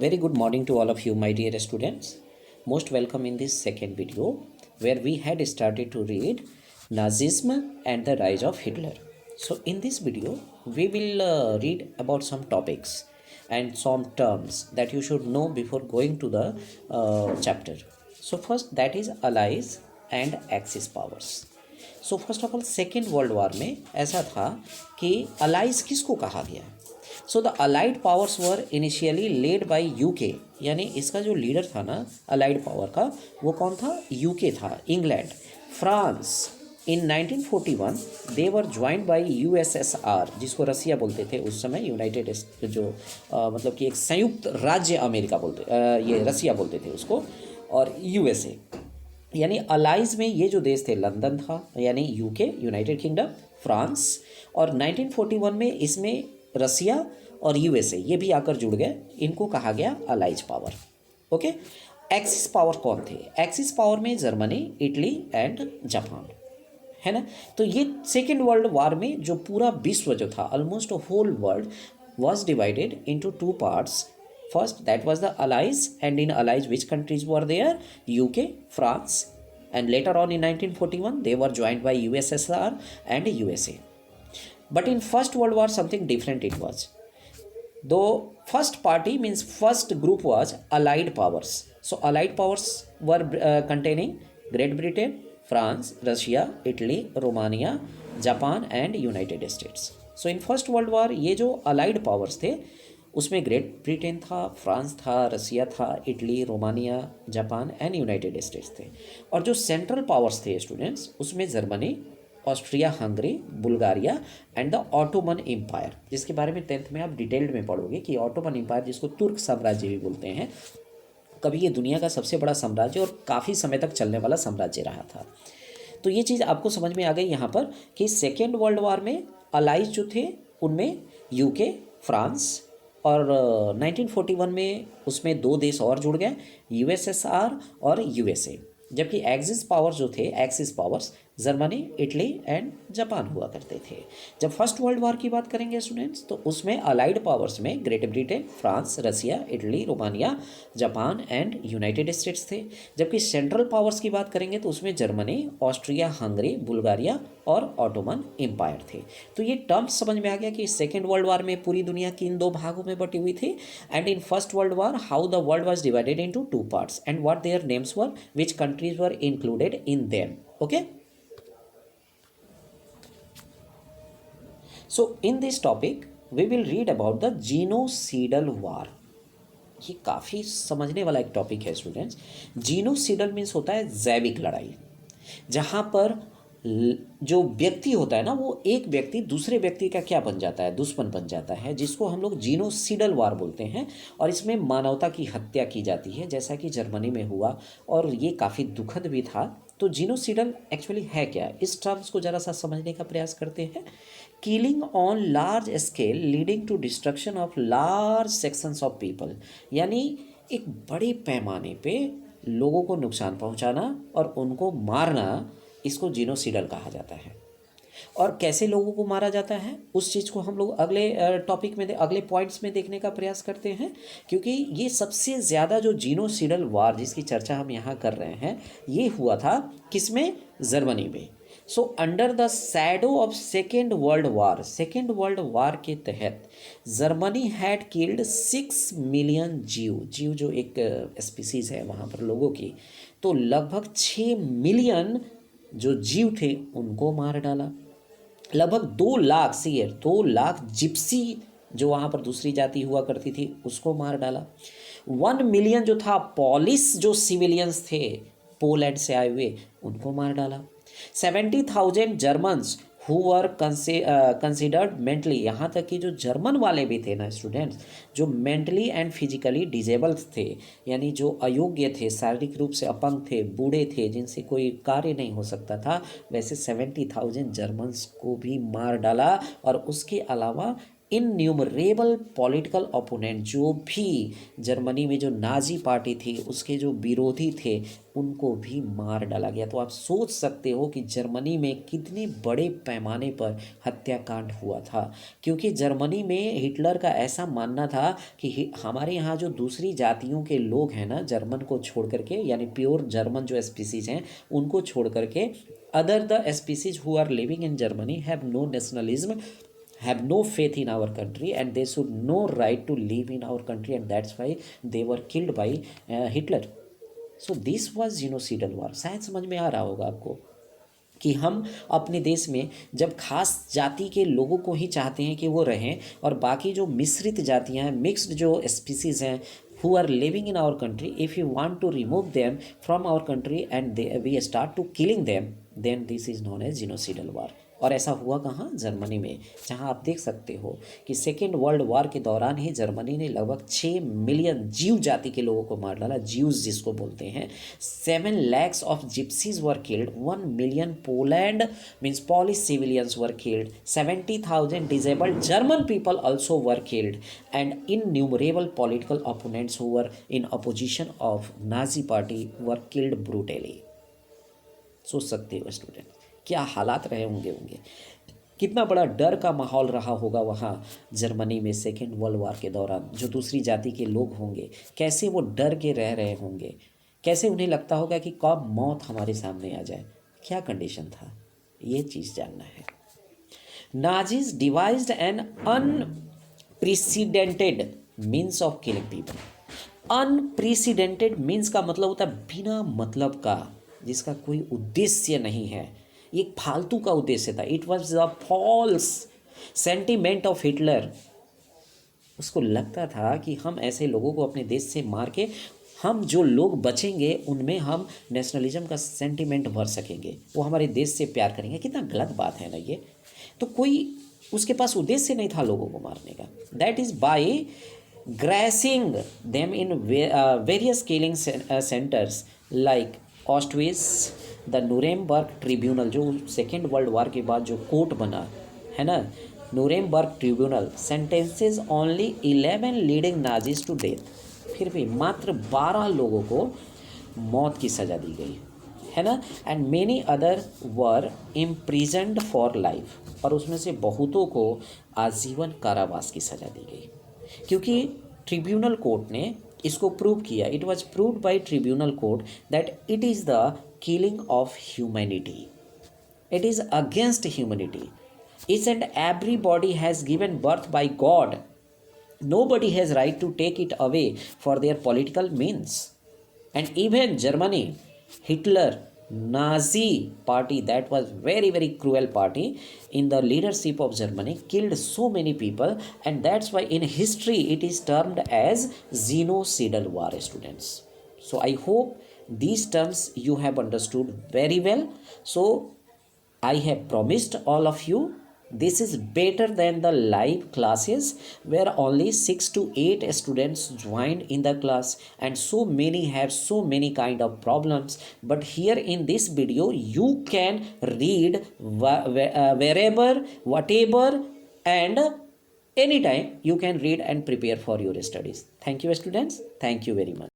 Very good morning to all of you, my dear students. Most welcome in this second video where we had started to read Nazism and the rise of Hitler. So, in this video, we will read about some topics and some terms that you should know before going to the chapter. So, first, that is allies and axis powers. So first of all second world war में ऐसा था कि allies किसको कहा गया। So the allied powers were initially led by UK, यानी इसका जो लीडर था ना अलाइड पावर का, वो कौन था? यूके था, इंग्लैंड, फ्रांस। इन 1941 दे वर ज्वाइंड बाय यूएसएसआर, जिसको रसिया बोलते थे उस समय, यूनाइटेड जो मतलब कि एक संयुक्त राज्य अमेरिका बोलते, ये रसिया बोलते थे उसको, और यूएसए। यानी अलाइज में ये जो देश थे, लंदन था यानी यूके, यूनाइटेड किंगडम, फ्रांस, और 1941 में इसमें रसिया और यूएसए ये भी आकर जुड़ गए। इनको कहा गया allies power. Okay, axis power कौन थे? एक्सिस पावर में जर्मनी, इटली एंड जापान, है ना। तो ये सेकेंड वर्ल्ड वॉर में जो पूरा विश्व जो था, almost whole world was divided into two parts. First, that was the Allies, and in Allies, which countries were there? UK, France, and later on in 1941, they were joined by USSR and USA. But in First World War, something different it was. Though first party means first group was Allied powers. So Allied powers were containing Great Britain, France, Russia, Italy, Romania, Japan, and United States. So in First World War, ये जो Allied powers थे उसमें great Britain था, France था, Russia था, Italy, Romania, Japan and United States थे। और जो सेंट्रल पावर्स थे स्टूडेंट्स, उसमें Germany, Austria, Hungary, Bulgaria and the Ottoman Empire, जिसके बारे में 10th में आप डिटेल्ड में पढ़ोगे कि ऑटोमन एम्पायर, जिसको तुर्क साम्राज्य भी बोलते हैं, कभी ये दुनिया का सबसे बड़ा साम्राज्य और काफ़ी समय तक चलने वाला साम्राज्य रहा था। तो ये चीज़ आपको समझ में आ गई यहाँ पर कि सेकेंड वर्ल्ड वॉर में अलाइज जो थे उनमें यूके, फ्रांस, और 1941 में उसमें दो देश और जुड़ गए, यूएसएसआर और यूएसए। जबकि एक्सिस पावर्स जो थे, axis powers Germany, Italy and Japan हुआ करते थे। जब फर्स्ट वर्ल्ड वॉर की बात करेंगे स्टूडेंट्स, तो उसमें अलाइड पावर्स में Great Britain, France, Russia, Italy, Romania, Japan and United States थे। जबकि सेंट्रल पावर्स की बात करेंगे तो उसमें जर्मनी, ऑस्ट्रिया, हंगरी, बुल्गारिया और ऑटोमन एम्पायर थे। तो ये टर्म्स समझ में आ गया कि सेकेंड वर्ल्ड वॉर में पूरी दुनिया किन दो भागों में बटी हुई थी, and in first world war how the world was divided into two parts and what their names were, which countries were included in them. Okay, so in this topic we will read about the genocidal war. ये काफ़ी समझने वाला एक topic है students. जीनोसिडल means होता है जैविक लड़ाई, जहाँ पर जो व्यक्ति होता है ना, वो एक व्यक्ति दूसरे व्यक्ति का क्या बन जाता है? दुश्मन बन जाता है, जिसको हम लोग जीनोसिडल वार बोलते हैं। और इसमें मानवता की हत्या की जाती है, जैसा कि जर्मनी में हुआ, और ये काफ़ी दुखद भी था। तो जीनोसिडल एक्चुअली है क्या? इस टर्म्स को ज़रा सा समझने का प्रयास करते हैं। Killing on large scale leading to destruction of large sections of people, यानी एक बड़े पैमाने पे लोगों को नुकसान पहुंचाना और उनको मारना, इसको जीनोसिडल कहा जाता है। और कैसे लोगों को मारा जाता है, उस चीज़ को हम लोग अगले टॉपिक में, अगले पॉइंट्स में देखने का प्रयास करते हैं, क्योंकि ये सबसे ज़्यादा जो जीनोसिडल वार जिसकी चर्चा हम यहाँ कर रहे हैं, ये हुआ था किसमें? जर्मनी में। So under the shadow of second world war, second world war के तहत जर्मनी हैड किल्ड 6 मिलियन जीव जो एक स्पीसीज़ है वहाँ पर लोगों की, तो लगभग 6 मिलियन जो जीव थे उनको मार डाला। लगभग 2 लाख, सी 2 लाख जिप्सी जो वहाँ पर दूसरी जाति हुआ करती थी उसको मार डाला। 1 मिलियन जो था पॉलिश जो सिविलियंस थे पोलैंड से आए हुए, उनको मार डाला। 70,000 Germans who were considered mentally, यहाँ तक कि जो जर्मन वाले भी थे ना स्टूडेंट्स, जो मेंटली एंड फिजिकली डिजेबल्ड थे, यानी जो अयोग्य थे, शारीरिक रूप से अपंग थे, बूढ़े थे, जिनसे कोई कार्य नहीं हो सकता था, वैसे 70,000 जर्मन्स को भी मार डाला। और उसके अलावा इनन्यूमरेबल पॉलिटिकल ओपोनेंट, जो भी जर्मनी में जो नाजी पार्टी थी उसके जो विरोधी थे उनको भी मार डाला गया। तो आप सोच सकते हो कि जर्मनी में कितने बड़े पैमाने पर हत्याकांड हुआ था, क्योंकि जर्मनी में हिटलर का ऐसा मानना था कि हमारे यहाँ जो दूसरी जातियों के लोग हैं ना, जर्मन को छोड़ करके, यानी प्योर जर्मन जो स्पीसीज हैं उनको छोड़ करके, other the species who are living in Germany have no nationalism, have no faith in our country, and they should no right to live in our country, and that's why they were killed by Hitler. So this was genocidal war. शायद समझ में आ रहा होगा आपको कि हम अपने देश में जब खास जाति के लोगों को ही चाहते हैं कि वो रहें, और बाकी जो मिश्रित जातियां हैं, मिक्स्ड जो स्पीसीज हैं who are living in our country, if you want to remove them from our country and we start to killing them, then this is known as genocidal war. और ऐसा हुआ कहाँ? जर्मनी में, जहाँ आप देख सकते हो कि सेकेंड वर्ल्ड वार के दौरान ही जर्मनी ने लगभग 6 मिलियन जीव जाति के लोगों को मार डाला, जीव्स जिसको बोलते हैं। 7 lakhs of gypsies were killed, 1 million Poland means polish civilians were killed, 70,000 disabled German people also were killed, and innumerable political opponents who were in opposition of Nazi party were killed brutally. सोच सकते हो student क्या हालात रहे होंगे कितना बड़ा डर का माहौल रहा होगा वहाँ जर्मनी में सेकेंड वर्ल्ड वार के दौरान। जो दूसरी जाति के लोग होंगे कैसे वो डर के रह रहे होंगे, कैसे उन्हें लगता होगा कि कब मौत हमारे सामने आ जाए, क्या कंडीशन था, ये चीज़ जानना है। Nazis devised an unprecedented means of killing people. Unprecedented means का मतलब होता है बिना मतलब का, जिसका कोई उद्देश्य नहीं है, एक फालतू का उद्देश्य था। It was the false sentiment of Hitler. उसको लगता था कि हम ऐसे लोगों को अपने देश से मार के हम जो लोग बचेंगे उनमें हम नेशनलिज्म का सेंटिमेंट भर सकेंगे, वो हमारे देश से प्यार करेंगे। कितना गलत बात है ना ये। तो कोई उसके पास उद्देश्य नहीं था लोगों को मारने का। That is by gassing them in various killing centres like Auschwitz, the Nuremberg tribunal, जो सेकेंड वर्ल्ड वार के बाद जो कोर्ट बना है ना, Nuremberg tribunal sentences only 11 leading Nazis to death. फिर भी मात्र 12 लोगों को मौत की सज़ा दी गई है ना, and many other were imprisoned for life, और उसमें से बहुतों को आजीवन कारावास की सज़ा दी गई, क्योंकि ट्रिब्यूनल कोर्ट ने इसको प्रूव किया। It was proved by tribunal court that it is the killing of humanity. It is against humanity. Each and everybody has given birth by God. Nobody has right to take it away for their political means. And even Germany, Hitler, Nazi party, that was very, very cruel party in the leadership of Germany, killed so many people, and that's why in history it is termed as genocidal war, students. So I hope these terms you have understood very well. So I have promised all of you this is better than the live classes where only 6 to 8 students joined in the class, and so many have so many kind of problems. But here in this video you can read wherever, whatever, and anytime you can read and prepare for your studies. Thank you students. Thank you very much.